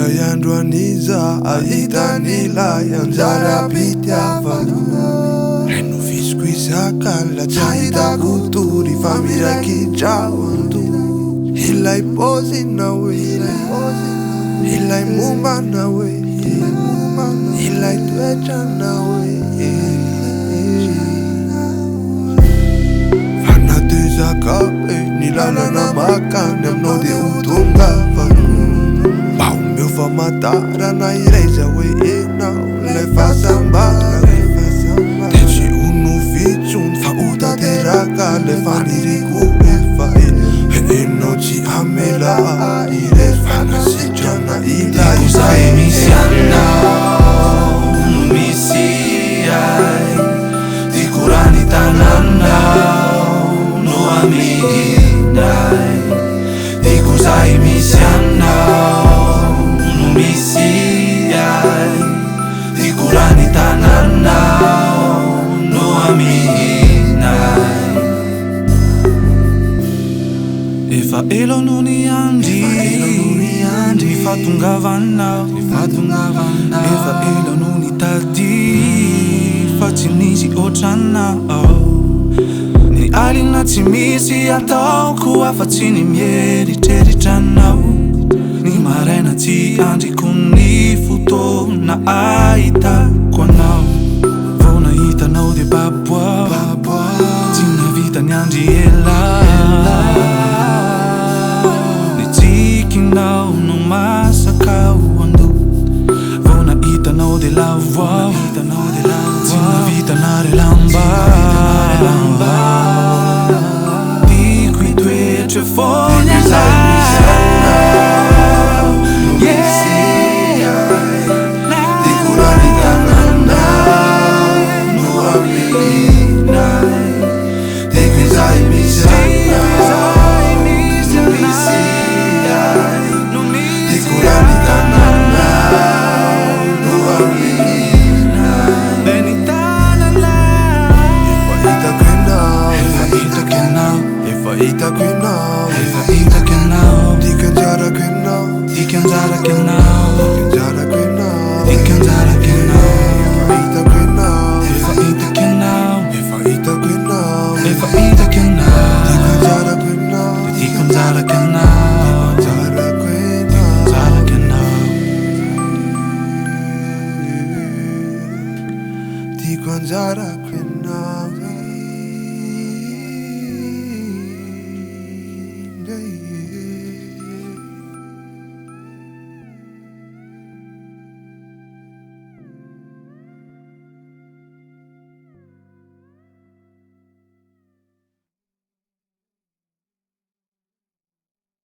Indray andro aniza ahitan'ilay anjara pitiavana. Reno visiko izaka la tsy ahitako tory fa mirakitra ao antoa. Ilay paozina hoe ilay mombana hoe ilay toetrana hoe fanatezaka hoe ny lalana makany aminao dia ho tongavana. Mba omeo famantarana iraiza hoe enao ilay fahasambarana. Dia tsy ho novitsony fa ho tanteraka ilay faniriko efa enao tsy amela irehefa nasitrana ilay izay misy anao no misy ahy. Tiako raha ny tananao no amihinay. Tiako izay misy anao no misy ahy. Tiako raha ny tananao no amihinay. Efa elo no ny andry nifatongavanao. Efa elo no ny tady fa tsy nisy ohatranao. Ny alina tsy misy ataoko afa-tsy ny mieritreritranao. Ny maraina tsy andriko ny fotoana ahitako anao. Vao nahitanao dia baboa tsy navita ny andry ela. Nao no masaka ao ando. Vao nahitanao dia lavoao tsy navita nare lamba. Tiako hitoetra foana anao. Tiako raha ny tananao no amihinay. Tiako izay misy anao. Itako enao, efa itako enao. Tiako anjarako enao, tiako anjarako enao.